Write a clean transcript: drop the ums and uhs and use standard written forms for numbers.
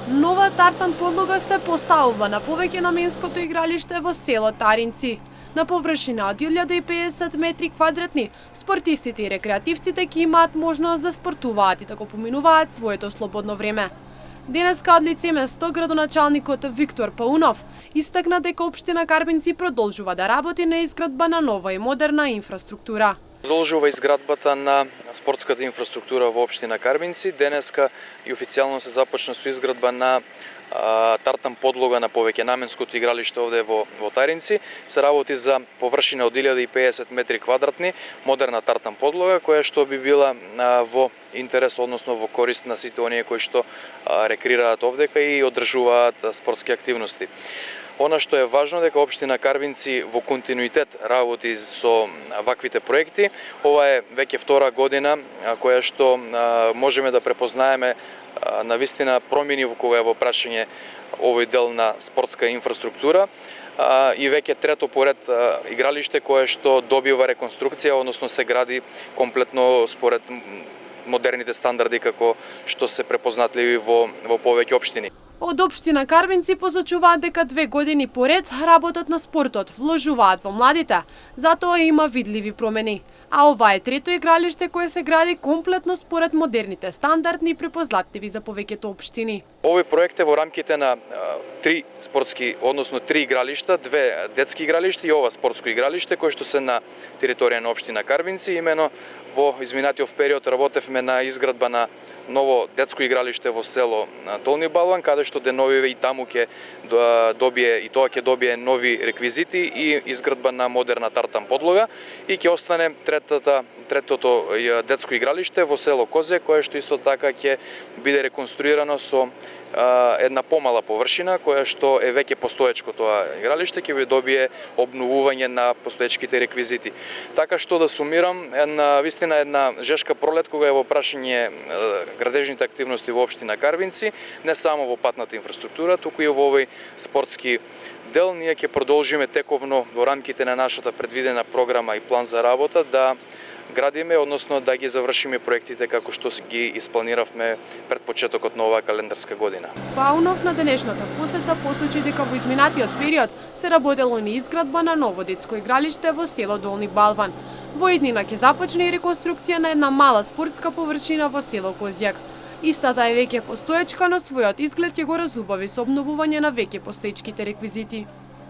Нова тартан подлога се поставува на повеќенаменското игралиште во село Таринци. На површина од 1050 метри квадратни, спортистите и рекреативците ќе имаат можност да спортуваат и да го поминуваат своето слободно време. Денеска од лице место градоначалникот Виктор Паунов истакна дека општина Карбинци продолжува да работи на изградба на нова и модерна инфраструктура. Продолжува изградбата на спортската инфраструктура во општина Карбинци. Денеска и официјално се започна со изградба на тартан подлога на повеќенаменското игралиште овде во Таринци. Се работи за површина од 1050 метри квадратни, модерна тартан подлога, која што би била во интерес, односно во корист на сите оние кои што рекреираат овдека и одржуваат спортски активности. Она што е важно дека општина Карбинци во континуитет работи со ваквите проекти. Ова е веќе втора година која што можеме да препознаеме на вистина промени во кога е во прашање овој дел на спортска инфраструктура и веќе трето поред игралиште кое што добива реконструкција, односно се гради комплетно според модерните стандарди како што се препознатливи во повеќе општини. Од општина Карбинци посочуваат дека 2 години поред работат на спортот, вложуваат во младите, затоа има видливи промени. А ова е трето игралиште кое се гради комплетно според модерните стандарди и препознатливи за повеќето општини. Овој проект е во рамките на 3 спортски, односно 3 игралишта, 2 детски игралишта и ова спортско игралиште кои што се на територија на општина Карбинци. Имено во изминатиот период работевме на изградба на ново детско игралиште во село Долни Балван, каде што деновиве и таму ќе добие нови реквизити и изградба на модерна тартан подлога и ќе остане третото детско игралиште во село Козе, кое што исто така ќе биде реконструирано со една помала површина, која што е веќе постоечко тоа игралиште, ќе ви добие обновување на постоечките реквизити. Така што да сумирам, вистина една жешка пролет кога е во прашање градежните активности во општина Карбинци, не само во патната инфраструктура, туку и во овој спортски дел. Ние ќе продолжиме тековно во рамките на нашата предвидена програма и план за работа да градиме, односно да ги завршиме проектите како што ги испланиравме пред почетокот на оваа календарска година. Паунов на денешната посета посочи дека во изминатиот период се работело на изградба на ново детско игралиште во село Долни Балван. Во иднина ќе започне и реконструкција на една мала спортска површина во село Козјак. Истата е веќе постоечка, но својот изглед ќе го разубави со обновување на веќе постоечките реквизити.